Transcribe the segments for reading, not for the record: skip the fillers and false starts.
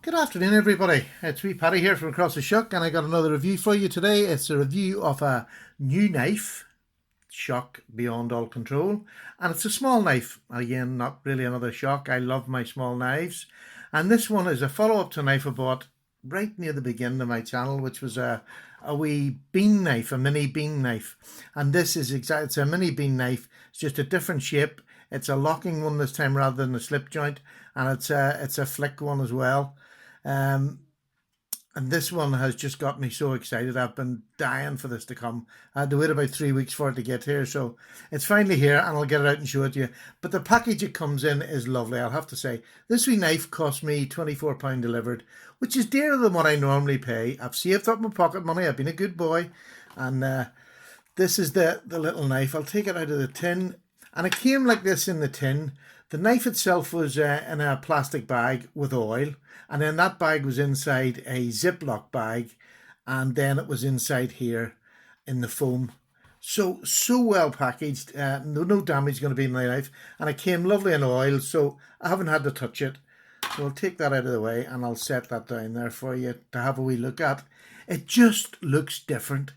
Good afternoon, everybody. It's wee Paddy here from across the Shuck, and I got another review for you today. It's a review of a new knife, Shock Beyond All Control, and it's a small knife. Again, not really another Shock. I love my small knives, and this one is a follow-up to a knife I bought right near the beginning of my channel, which was a wee bean knife, a mini bean knife, and this is exactly it's a mini bean knife. It's just a different shape. It's a locking one this time rather than a slip joint, and it's a flick one as well. Um, and this one has just got me so excited. I've been dying for this to come. I had to wait about 3 weeks for it to get here. So it's finally here and I'll get it out and show it to you. But the package it comes in is lovely, I'll have to say. This wee knife cost me £24 delivered, which is dearer than what I normally pay. I've saved up my pocket money. I've been a good boy. And this is the little knife. I'll take it out of the tin. And it came like this in the tin. The knife itself was in a plastic bag with oil, and then that bag was inside a Ziploc bag, and then it was inside here in the foam. So well packaged, no damage going to be in my knife, and it came lovely in oil, so I haven't had to touch it. So I'll take that out of the way, and I'll set that down there for you to have a wee look at. It just looks different.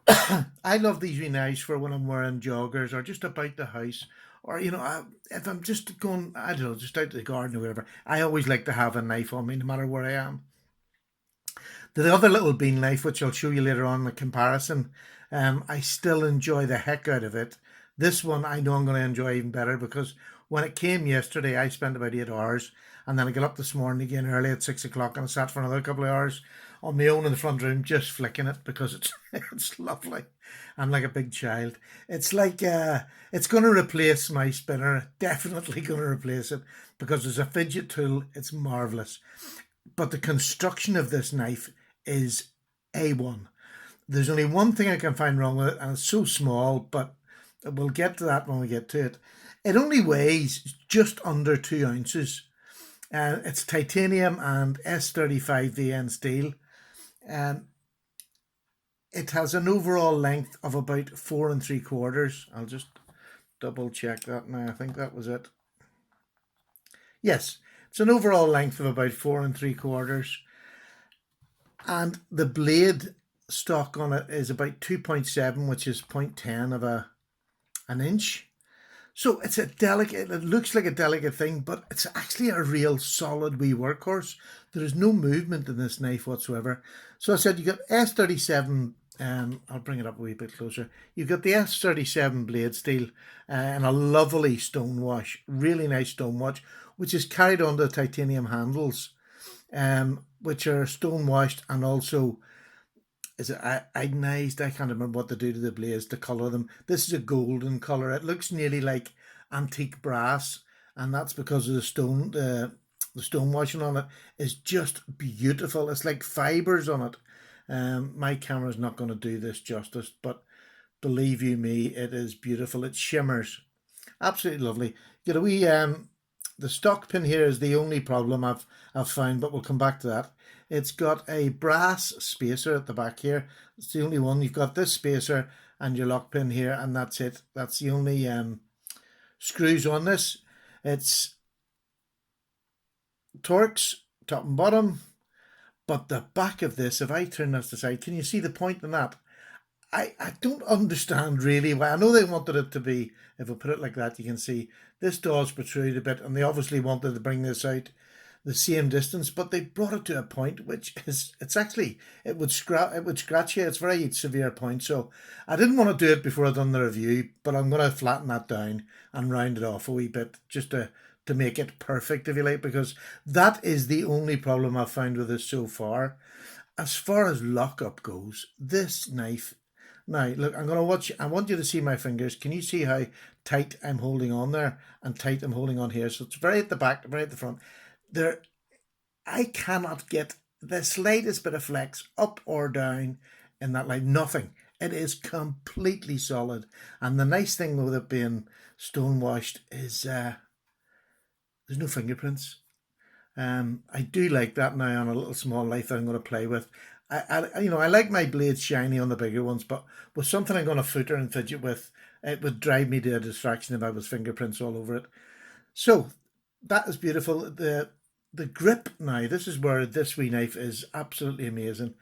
I love these wee knives for when I'm wearing joggers or just about the house, or if I'm just going, I don't know, just out to the garden or whatever. I always like to have a knife on me, no matter where I am. The other little bean knife, which I'll show you later on in the comparison, I still enjoy the heck out of it. This one I know I'm going to enjoy even better because when it came yesterday, I spent about 8 hours, and then I got up this morning again early at 6 o'clock and I sat for another couple of hours on my own in the front room just flicking it because it's it's lovely. I'm like a big child. It's like it's going to replace my spinner. Definitely going to replace it because as a fidget tool, it's marvelous. But the construction of this knife is A1. There's only one thing I can find wrong with it, and it's so small, but we'll get to that when we get to it. It only weighs just under 2 ounces. It's titanium and s35vn steel. Um, it has an overall length of about 4 3/4. I'll just double check that now. I think that was it. Yes, it's an overall length of about 4 3/4. And the blade stock on it is about 2.7, which is 0.10 of an inch. So it's a delicate, it looks like a delicate thing, but it's actually a real solid wee workhorse. There is no movement in this knife whatsoever. So I said you got S37, I'll bring it up a wee bit closer. You've got the S37 blade steel and a lovely stonewash, really nice stonewash, which is carried on the titanium handles, which are stonewashed and also is it iodized? I can't remember what they do to the blades to colour them. This is a golden colour. It looks nearly like antique brass, and that's because of the stone. The stone washing on it is just beautiful. It's like fibres on it. My camera's not going to do this justice, but believe you me, it is beautiful. It shimmers, absolutely lovely. Get a wee the stock pin here is the only problem I've found, but we'll come back to that. It's got a brass spacer at the back here. It's the only one. You've got this spacer and your lock pin here, and that's it. That's the only screws on this. It's Torx, top and bottom. But the back of this, if I turn this to the side, can you see the point in that? I don't understand really why. I know they wanted it to be, if I put it like that, you can see this does protrude a bit, and they obviously wanted to bring this out the same distance, but they brought it to a point which is, it's actually, it would scratch you. It's a very severe point. So I didn't want to do it before I'd done the review, but I'm going to flatten that down and round it off a wee bit just to make it perfect, if you like, because that is the only problem I've found with this so far. As far as lockup goes, this knife, now look, I'm going to watch, I want you to see my fingers. Can you see how tight I'm holding on there and tight I'm holding on here? So it's very at the back, very at the front. There, I cannot get the slightest bit of flex up or down in that line, nothing. It is completely solid. And the nice thing with it being stone washed is there's no fingerprints. I do like that now on a little small knife that I'm going to play with. I like my blades shiny on the bigger ones, but with something I'm going to footer and fidget with, it would drive me to a distraction if I was fingerprints all over it. So that is beautiful. the grip now, this is where this wee knife is absolutely amazing.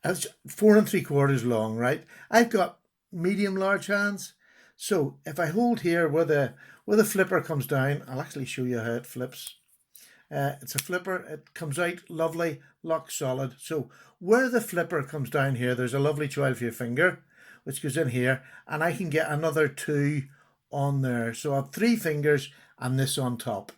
It's 4 3/4 long, right? I've got medium large hands. So if I hold here where the flipper comes down, I'll actually show you how it flips. It's a flipper, it comes out lovely, lock solid. So where the flipper comes down here, there's a lovely 12 finger, which goes in here, and I can get another 2 on there. So I have 3 fingers and this on top.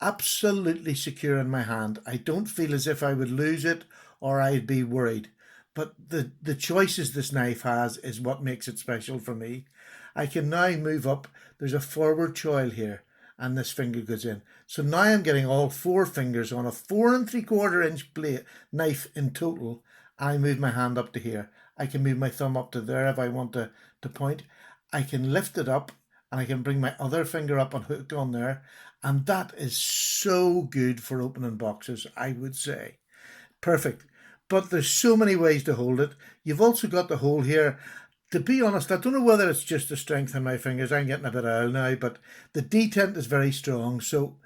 Absolutely secure in my hand. I don't feel as if I would lose it or I'd be worried. But the choices this knife has is what makes it special for me. I can now move up. There's a forward choil here and this finger goes in. So now I'm getting all 4 fingers on a 4 3/4 inch blade knife in total. I move my hand up to here. I can move my thumb up to there if I want to point. I can lift it up and I can bring my other finger up and hook on there. And that is so good for opening boxes, I would say. Perfect. But there's so many ways to hold it. You've also got the hole here. To be honest, I don't know whether it's just the strength in my fingers. I'm getting a bit old now, but the detent is very strong. So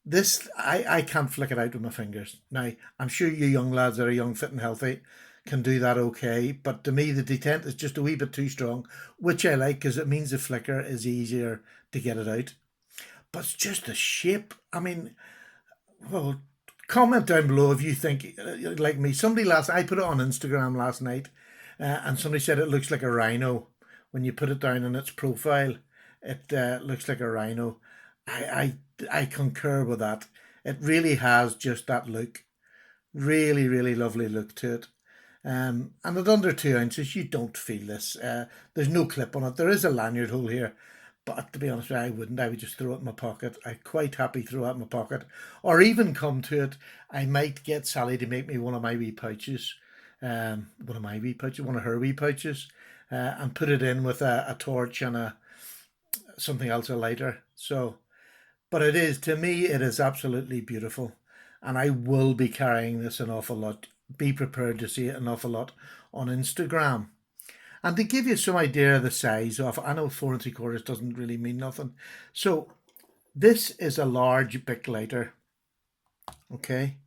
this, I can't flick it out with my fingers. Now, I'm sure you young lads that are young, fit and healthy can do that okay. But to me, the detent is just a wee bit too strong, which I like because it means the flicker is easier to get it out. But it's just the shape. I mean, well, comment down below if you think like me. I put it on Instagram last night, and somebody said it looks like a rhino. When you put it down in its profile, it looks like a rhino. I concur with that. It really has just that look. Really, really lovely look to it. And at under 2 ounces, you don't feel this. There's no clip on it. There is a lanyard hole here, but to be honest with you, I wouldn't. I would just throw it in my pocket. I'd quite happy throw it in my pocket. Or even come to it, I might get Sally to make me one of my wee pouches. One of her wee pouches. And put it in with a torch and something else, a lighter. So, but it is, to me, it is absolutely beautiful. And I will be carrying this an awful lot. Be prepared to see it an awful lot on Instagram. And to give you some idea of the size of, I know 4 3/4 doesn't really mean nothing. So this is a large Bic lighter. Okay.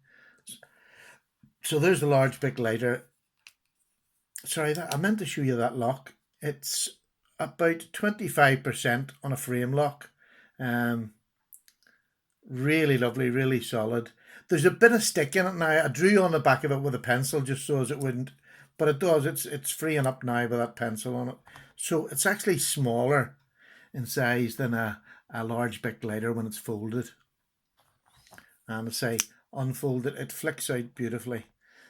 So there's a large Bic lighter. Sorry, I meant to show you that lock. It's about 25% on a frame lock. Really lovely, really solid. There's a bit of stick in it now. I drew on the back of it with a pencil just so as it wouldn't, but it does. It's freeing up now with that pencil on it. So it's actually smaller in size than a large Bic lighter when it's folded. And I say unfold it, it flicks out beautifully.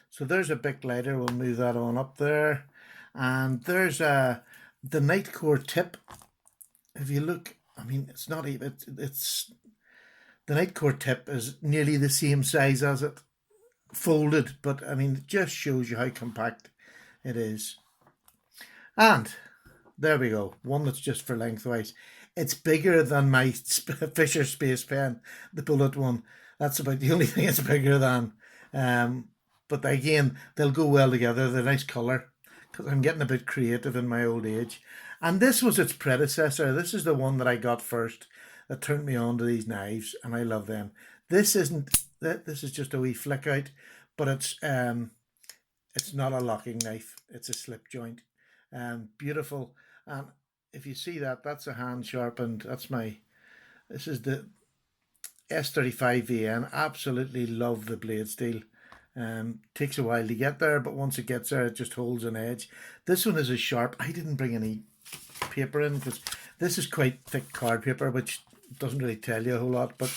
So there's a Bic lighter. We'll move that on up there. And there's the Nightcore tip. If you look, I mean, it's not even, it's the Nightcore tip is nearly the same size as it folded, but I mean, it just shows you how compact it is. And there we go, one that's just for lengthwise. It's bigger than my Fisher Space Pen, the bullet one. That's about the only thing it's bigger than. But again, they'll go well together. They're a nice colour because I'm getting a bit creative in my old age. And this was its predecessor. This is the one that I got first that turned me on to these knives, and I love them. This isn't that. This is just a wee flick out, but it's not a locking knife. It's a slip joint. Beautiful. And if you see that, that's a hand sharpened. This is the s35vn. Absolutely love the blade steel. Takes a while to get there, but once it gets there, it just holds an edge. This one is as sharp. I didn't bring any paper in because this is quite thick card paper, which doesn't really tell you a whole lot, but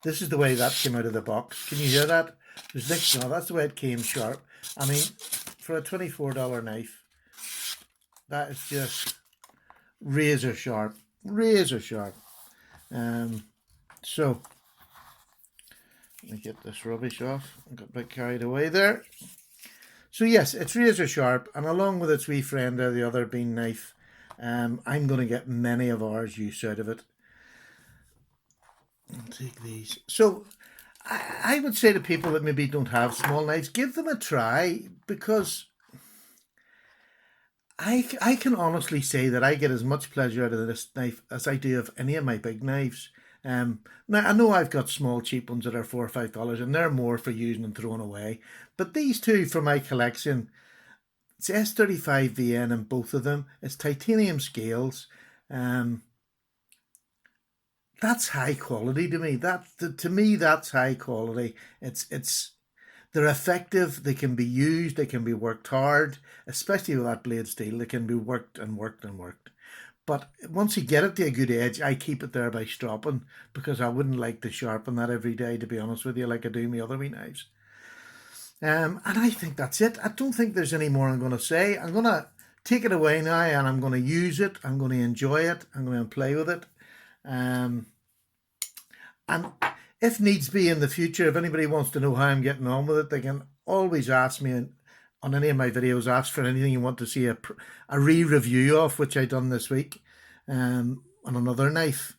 this is the way that came out of the box. Can you hear that? There's like, no, that's the way it came sharp. I mean, for a $24 knife, that is just razor sharp, razor sharp. So let me get this rubbish off. I got a bit carried away there. So yes, it's razor sharp, and along with its wee friend there, the other bean knife, I'm going to get many of ours use out of it. I'll take these. So I would say to people that maybe don't have small knives, give them a try, because I can honestly say that I get as much pleasure out of this knife as I do of any of my big knives. Now I know I've got small cheap ones that are $4 or $5, and they're more for using and throwing away. But these two for my collection, it's S35vn in both of them. It's titanium scales. Um, that's high quality to me. To me that's high quality. It's they're effective. They can be used. They can be worked hard, especially with that blade steel. They can be worked and worked and worked. But once you get it to a good edge, I keep it there by stropping, because I wouldn't like to sharpen that every day, to be honest with you, like I do my other wee knives. And I think that's it. I don't think there's any more I'm going to say. I'm going to take it away now, and I'm going to use it. I'm going to enjoy it. I'm going to play with it. Um, and if needs be in the future, if anybody wants to know how I'm getting on with it, they can always ask me on any of my videos. Ask for anything you want to see a re-review of, which I done this week, on another knife.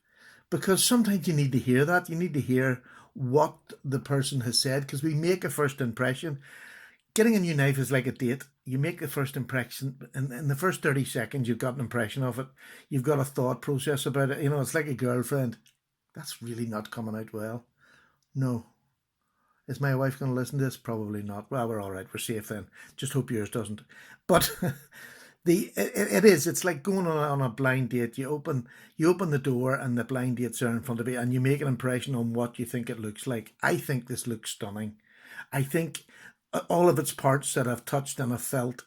Because sometimes you need to hear that. You need to hear what the person has said, because we make a first impression. Getting a new knife is like a date. You make the first impression, and in the first 30 seconds, you've got an impression of it. You've got a thought process about it. You know, it's like a girlfriend. That's really not coming out well. No. Is my wife going to listen to this? Probably not. Well, we're all right. We're safe then. Just hope yours doesn't. But it is. It's like going on a blind date. You open the door, and the blind date's there in front of you, and you make an impression on what you think it looks like. I think this looks stunning. I think all of its parts that I've touched and I've felt,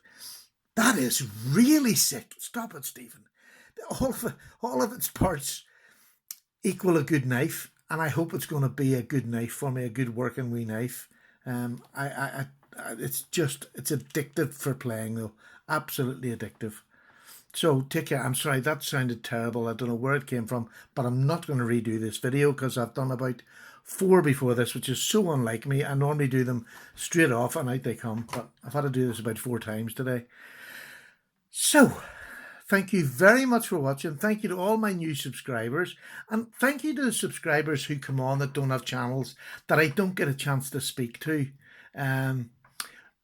that is really sick. Stop it, Stephen. All of its parts equal a good knife, and I hope it's going to be a good knife for me, a good working wee knife. It's addictive for playing though, absolutely addictive. So take care. I'm sorry, that sounded terrible. I don't know where it came from, but I'm not going to redo this video, because I've done about 4 before this, which is so unlike me. I normally do them straight off and out they come, but I've had to do this about 4 times today. So thank you very much for watching. Thank you to all my new subscribers, and thank you to the subscribers who come on that don't have channels that I don't get a chance to speak to.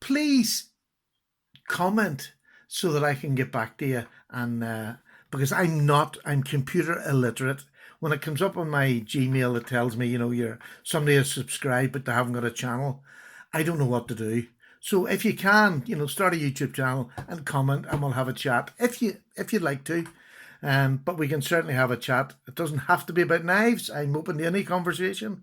Please comment so that I can get back to you, and because I'm computer illiterate. When it comes up on my Gmail, it tells me, somebody has subscribed but they haven't got a channel. I don't know what to do. So if you can, start a YouTube channel and comment, and we'll have a chat if you'd like to. But we can certainly have a chat. It doesn't have to be about knives. I'm open to any conversation.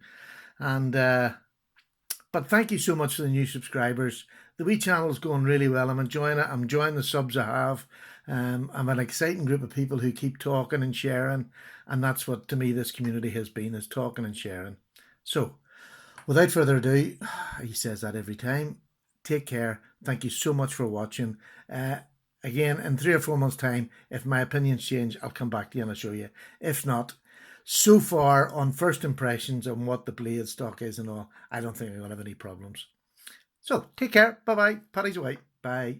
And but thank you so much for the new subscribers. The wee channel is going really well. I'm enjoying it. I'm enjoying the subs I have. I'm an exciting group of people who keep talking and sharing, and that's what to me this community has been, is talking and sharing. So without further ado, he says that every time. Take care. Thank you so much for watching. Again, in 3 or 4 months' time, if my opinions change, I'll come back to you and I'll show you. If not, so far on first impressions on what the blade stock is and all, I don't think I'm going to have any problems. So take care. Bye-bye. Paddy's away. Bye.